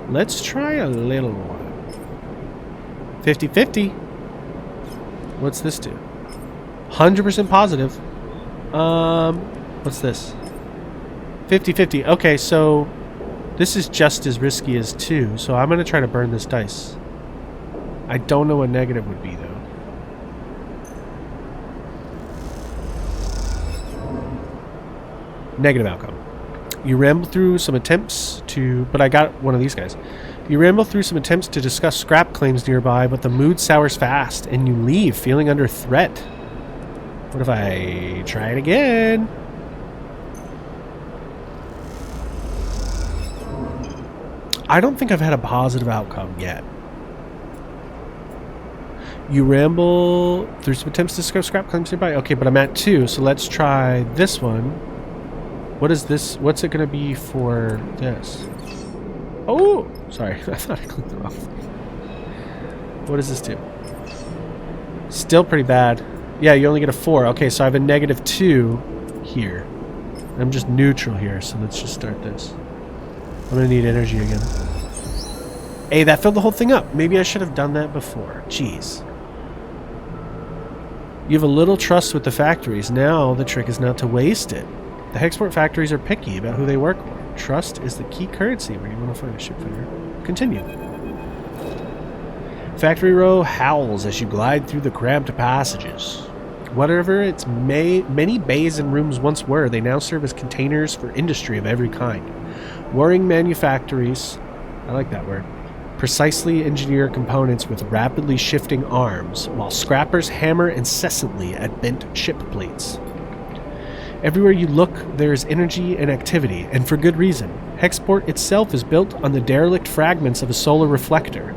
Let's try a little one. 50-50. What's this do? 100% positive. What's this? 50-50. Okay, so this is just as risky as 2, so I'm going to try to burn this dice. I don't know what negative would be, though. Negative outcome. You ramble through some attempts to... But I got one of these guys. You ramble through some attempts to discuss scrap claims nearby, but the mood sours fast, and you leave feeling under threat. What if I try it again? I don't think I've had a positive outcome yet. You ramble through some attempts to discuss scrap claims nearby. Okay, but I'm at 2, so let's try this one. What is this? What's it going to be for this? Oh! Sorry, I thought I clicked it off. What does this do? Still pretty bad. Yeah, you only get a 4. Okay, so I have a -2 here. I'm just neutral here, so let's just start this. I'm going to need energy again. Hey, that filled the whole thing up. Maybe I should have done that before. Jeez. You have a little trust with the factories. Now the trick is not to waste it. The Hexport factories are picky about who they work with. Trust is the key currency where you want to find a ship fitter. Continue. Factory row howls as you glide through the cramped passages. Whatever its many bays and rooms once were, they now serve as containers for industry of every kind. Warring manufactories, I like that word, precisely engineer components with rapidly shifting arms, while scrappers hammer incessantly at bent ship plates. Everywhere you look, there is energy and activity, and for good reason. Hexport itself is built on the derelict fragments of a solar reflector,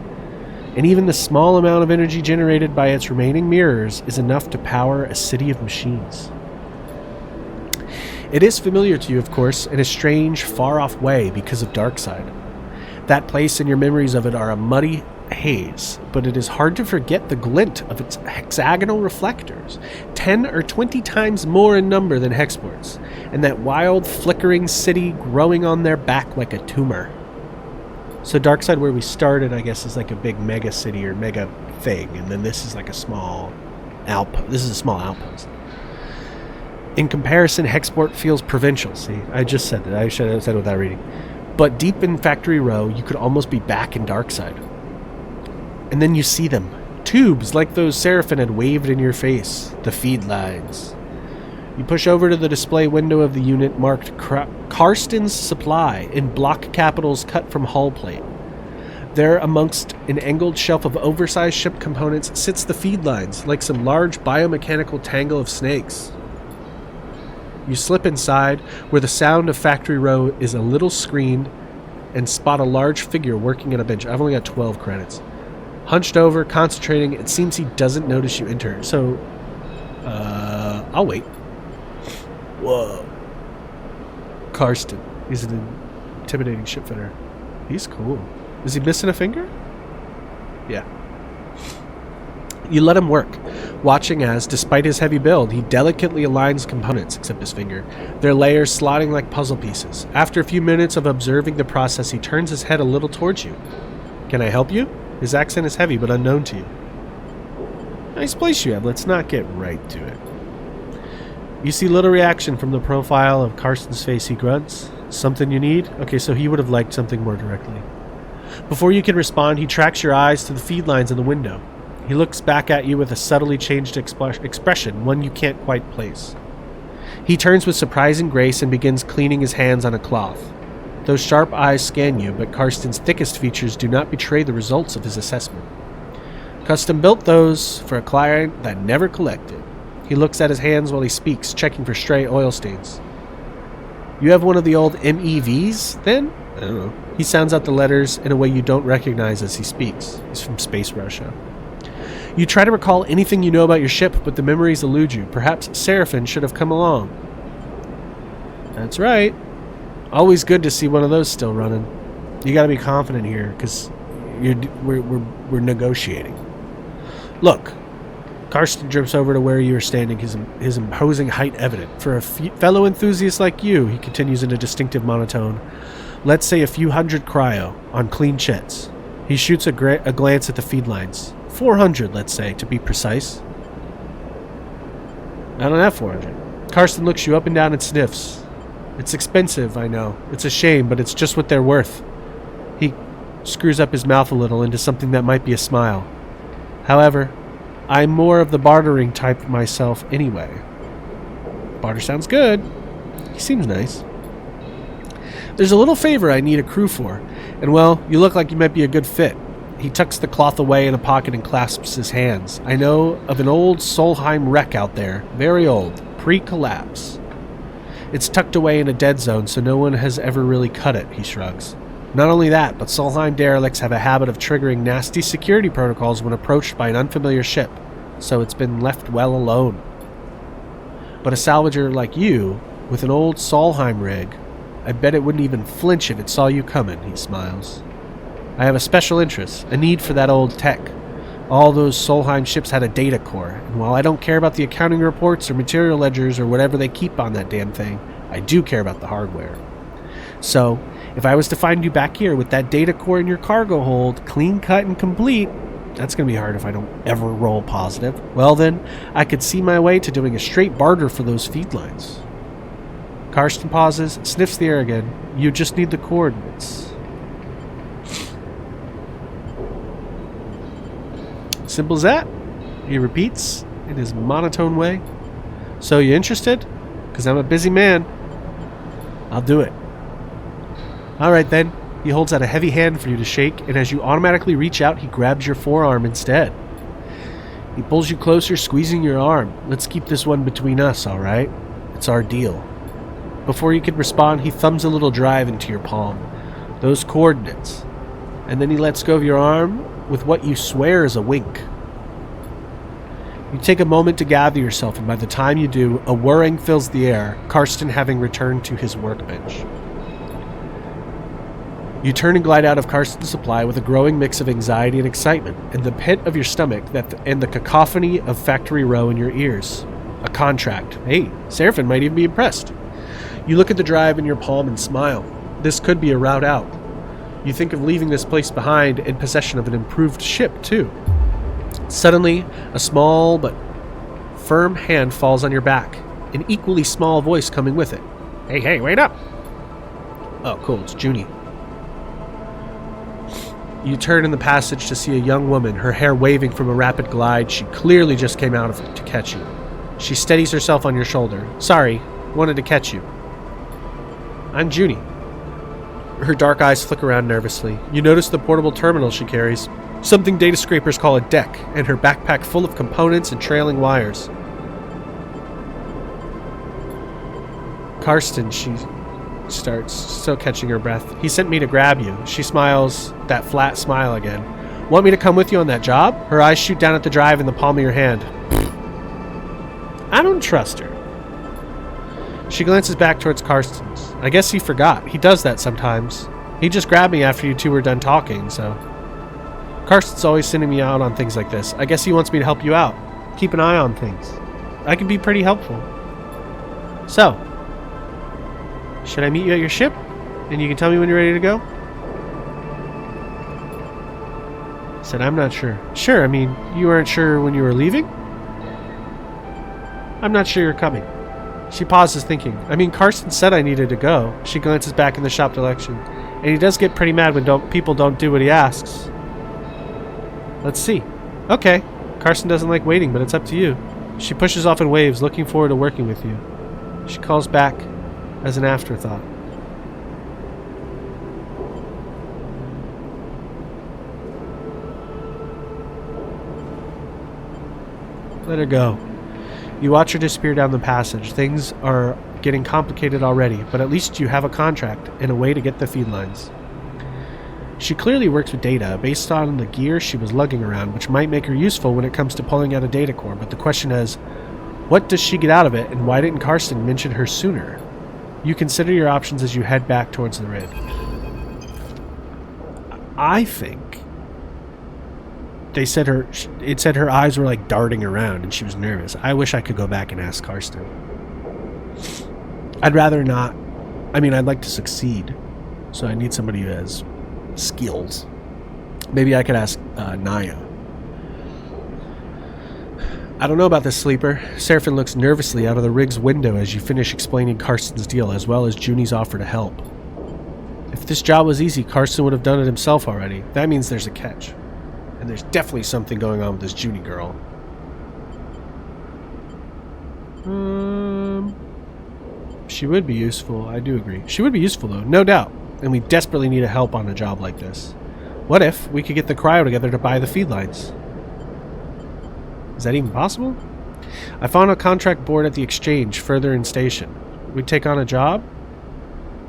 and even the small amount of energy generated by its remaining mirrors is enough to power a city of machines. It is familiar to you, of course, in a strange, far-off way because of Darkside. That place and your memories of it are a muddy haze, but it is hard to forget the glint of its hexagonal reflectors, 10 or 20 times more in number than Hexport's, and that wild, flickering city growing on their back like a tumor. So Darkside, where we started, I guess, is like a big mega city or mega thing, and then this is like a small outpost. This is a small outpost. In comparison, Hexport feels provincial. See, I just said that. I should have said it without reading. But deep in Factory Row, you could almost be back in Darkside. And then you see them. Tubes like those Seraphim had waved in your face. The feed lines. You push over to the display window of the unit marked Karsten's Supply in block capitals cut from hull plate. There, amongst an angled shelf of oversized ship components, sits the feed lines, like some large biomechanical tangle of snakes. You slip inside, where the sound of Factory Row is a little screened, and spot a large figure working at a bench. I've only got 12 credits. Hunched over, concentrating, it seems he doesn't notice you enter. So, I'll wait. Whoa. Karsten. He's an intimidating ship fitter. He's cool. Is he missing a finger? Yeah. You let him work, watching as, despite his heavy build, he delicately aligns components, except his finger, their layers slotting like puzzle pieces. After a few minutes of observing the process, he turns his head a little towards you. Can I help you? His accent is heavy, but unknown to you. Nice place you have. Let's not get right to it. You see little reaction from the profile of Karsten's face. He grunts. Something you need? Okay, so he would have liked something more directly. Before you can respond, he tracks your eyes to the feed lines in the window. He looks back at you with a subtly changed expression, one you can't quite place. He turns with surprising grace and begins cleaning his hands on a cloth. Those sharp eyes scan you, but Karsten's thickest features do not betray the results of his assessment. Custom built those for a client that never collected. He looks at his hands while he speaks, checking for stray oil stains. You have one of the old MEVs, then? I don't know. He sounds out the letters in a way you don't recognize as he speaks. He's from Space Russia. You try to recall anything you know about your ship, but the memories elude you. Perhaps Seraphin should have come along. That's right. Always good to see one of those still running. You gotta be confident here, because we're negotiating. Look. Karsten drifts over to where you are standing, his imposing height evident. For a fellow enthusiast like you, he continues in a distinctive monotone, let's say a few hundred cryo on clean chits. He shoots a glance at the feed lines. 400, let's say, to be precise. I don't have 400. Karsten looks you up and down and sniffs. It's expensive, I know. It's a shame, but it's just what they're worth. He screws up his mouth a little into something that might be a smile. However, I'm more of the bartering type myself anyway. Barter sounds good. He seems nice. There's a little favor I need a crew for, and well, you look like you might be a good fit. He tucks the cloth away in a pocket and clasps his hands. I know of an old Solheim wreck out there, very old, pre-collapse. It's tucked away in a dead zone, so no one has ever really cut it, he shrugs. Not only that, but Solheim derelicts have a habit of triggering nasty security protocols when approached by an unfamiliar ship, so it's been left well alone. But a salvager like you, with an old Solheim rig, I bet it wouldn't even flinch if it saw you coming, he smiles. I have a special interest, a need for that old tech. All those Solheim ships had a data core, and while I don't care about the accounting reports or material ledgers or whatever they keep on that damn thing, I do care about the hardware. So, if I was to find you back here with that data core in your cargo hold, clean cut and complete, that's going to be hard if I don't ever roll positive. Well then, I could see my way to doing a straight barter for those feed lines. Karsten pauses, sniffs the air again. You just need the coordinates. Simple as that, he repeats in his monotone way. So you interested? Because I'm a busy man. I'll do it. Alright then. He holds out a heavy hand for you to shake, and as you automatically reach out, he grabs your forearm instead. He pulls you closer, squeezing your arm. Let's keep this one between us, alright? It's our deal. Before you can respond, he thumbs a little drive into your palm. Those coordinates. And then he lets go of your arm with what you swear is a wink. You take a moment to gather yourself, and by the time you do, a whirring fills the air, Karsten having returned to his workbench. You turn and glide out of Karsten's supply with a growing mix of anxiety and excitement, and the pit of your stomach and the cacophony of Factory Row in your ears. A contract. Hey, Seraphin might even be impressed. You look at the drive in your palm and smile. This could be a route out. You think of leaving this place behind in possession of an improved ship, too. Suddenly, a small but firm hand falls on your back, an equally small voice coming with it. Hey, wait up! Oh, cool, it's Junie. You turn in the passage to see a young woman, her hair waving from a rapid glide. She clearly just came out of it to catch you. She steadies herself on your shoulder. Sorry, wanted to catch you. I'm Junie. Her dark eyes flick around nervously. You notice the portable terminal she carries, something data scrapers call a deck, and her backpack full of components and trailing wires. Karsten, she starts, still catching her breath. He sent me to grab you. She smiles, that flat smile again. Want me to come with you on that job? Her eyes shoot down at the drive in the palm of your hand. I don't trust her. She glances back towards Karsten's. I guess he forgot. He does that sometimes. He just grabbed me after you two were done talking, so... Karsten's always sending me out on things like this. I guess he wants me to help you out. Keep an eye on things. I can be pretty helpful. So, should I meet you at your ship? And you can tell me when you're ready to go? I said, I'm not sure. Sure, I mean, you weren't sure when you were leaving? I'm not sure you're coming. She pauses, thinking. I mean, Karsten said I needed to go. She glances back in the shop direction. And he does get pretty mad when people don't do what he asks. Let's see. Okay. Karsten doesn't like waiting, but it's up to you. She pushes off and waves, looking forward to working with you. She calls back as an afterthought. Let her go. You watch her disappear down the passage. Things are getting complicated already, but at least you have a contract and a way to get the feed lines. She clearly works with data based on the gear she was lugging around, which might make her useful when it comes to pulling out a data core, but the question is, what does she get out of it, and why didn't Karsten mention her sooner? You consider your options as you head back towards the rig. I think it said her eyes were like darting around and she was nervous. I wish I could go back and ask Karsten. I'd rather not. I mean, I'd like to succeed, so I need somebody who has skills. Maybe I could ask Naya. I don't know about this, Lseeper. Seraphin looks nervously out of the rig's window as you finish explaining Karsten's deal, as well as Junie's offer to help. If this job was easy, Karsten would have done it himself already. That means there's a catch. And there's definitely something going on with this Junie girl. She would be useful. I do agree. She would be useful, though, no doubt. And we desperately need help on a job like this. What if we could get the cryo together to buy the feed lines? Is that even possible? I found a contract board at the exchange further in station. We'd take on a job?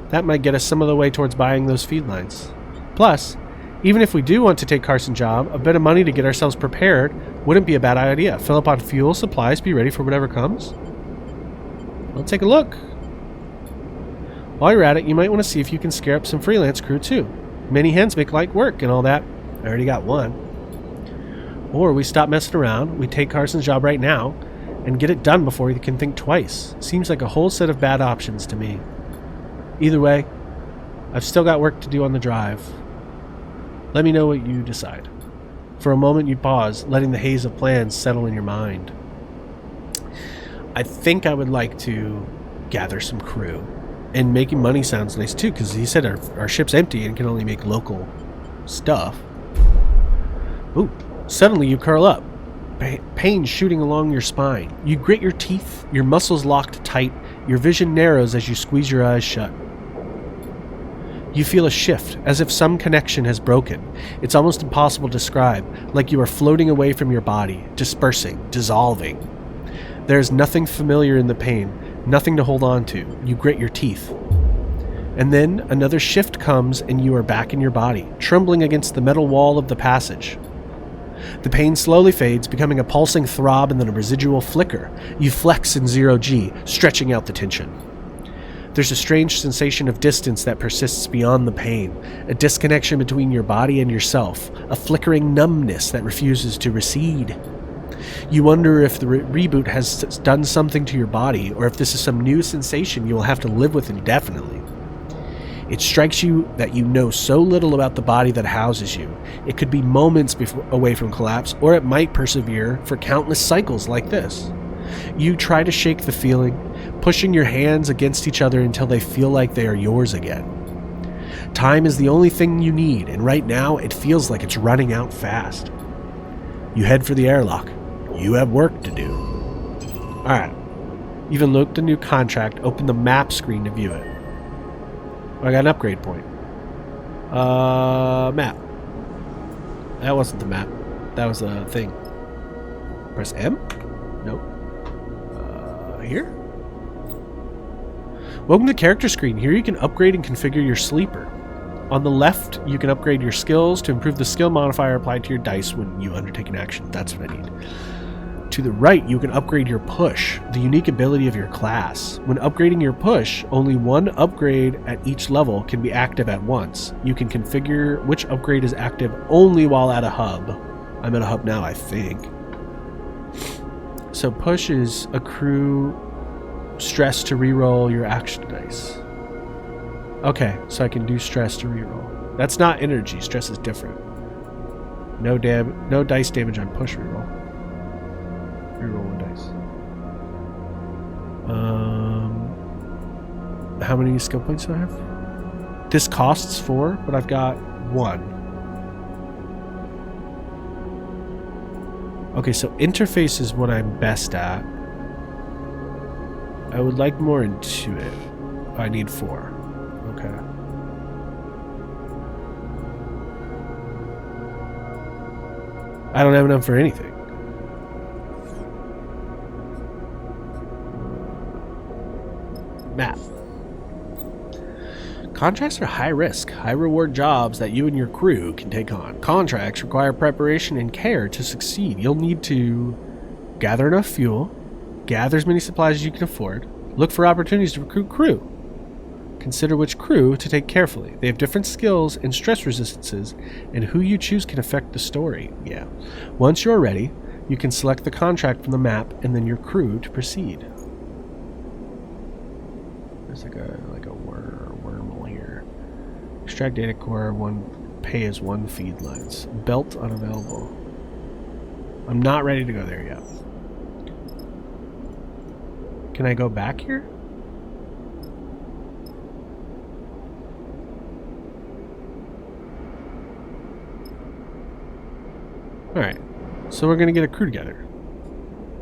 That might get us some of the way towards buying those feed lines. Plus, even if we do want to take Karsten's job, a bit of money to get ourselves prepared wouldn't be a bad idea. Fill up on fuel, supplies, be ready for whatever comes. Well, take a look. While you're at it, you might want to see if you can scare up some freelance crew too. Many hands make light work and all that. I already got one. Or we stop messing around, we take Karsten's job right now, and get it done before he can think twice. Seems like a whole set of bad options to me. Either way, I've still got work to do on the drive. Let me know what you decide. For a moment you pause, letting the haze of plans settle in your mind. I think I would like to gather some crew. And making money sounds nice too, because he said our ship's empty and can only make local stuff. Ooh, suddenly you curl up. Pain shooting along your spine. You grit your teeth, your muscles locked tight, your vision narrows as you squeeze your eyes shut. You feel a shift, as if some connection has broken. It's almost impossible to describe, like you are floating away from your body, dispersing, dissolving. There is nothing familiar in the pain, nothing to hold on to. You grit your teeth. And then another shift comes and you are back in your body, trembling against the metal wall of the passage. The pain slowly fades, becoming a pulsing throb and then a residual flicker. You flex in 0G, stretching out the tension. There's a strange sensation of distance that persists beyond the pain, a disconnection between your body and yourself, a flickering numbness that refuses to recede. You wonder if the reboot has done something to your body, or if this is some new sensation you will have to live with indefinitely. It strikes you that you know so little about the body that houses you. It could be moments away from collapse, or it might persevere for countless cycles like this. You try to shake the feeling, pushing your hands against each other until they feel like they are yours again. Time is the only thing you need, and right now it feels like it's running out fast. You head for the airlock. You have work to do. Alright. You've unlocked a new contract. Open the map screen to view it. Oh, I got an upgrade point. Map. That wasn't the map. That was a thing. Press M? Nope. Here? Welcome to the character screen. Here you can upgrade and configure your Lseeper. On the left, you can upgrade your skills to improve the skill modifier applied to your dice when you undertake an action. That's what I need. To the right, you can upgrade your push, the unique ability of your class. When upgrading your push, only one upgrade at each level can be active at once. You can configure which upgrade is active only while at a hub. I'm at a hub now, I think. So push is accrue stress to reroll your action dice. Okay, so I can do stress to reroll. That's not energy. Stress is different. No dice damage on push reroll. Reroll one dice. How many skill points do I have? This costs 4, but I've got 1. Okay, so interface is what I'm best at. I would like more intuitive. I need 4. Okay. I don't have enough for anything. Map. Contracts are high risk, high reward jobs that you and your crew can take on. Contracts require preparation and care to succeed. You'll need to gather enough fuel, gather as many supplies as you can afford, look for opportunities to recruit crew. Consider which crew to take carefully. They have different skills and stress resistances, and who you choose can affect the story. Yeah. Once you're ready, you can select the contract from the map and then your crew to proceed. There's like a wormhole here. Extract data core, 1 pay as 1 feed lines. Belt unavailable. I'm not ready to go there yet. Can I go back here? Alright, so we're going to get a crew together.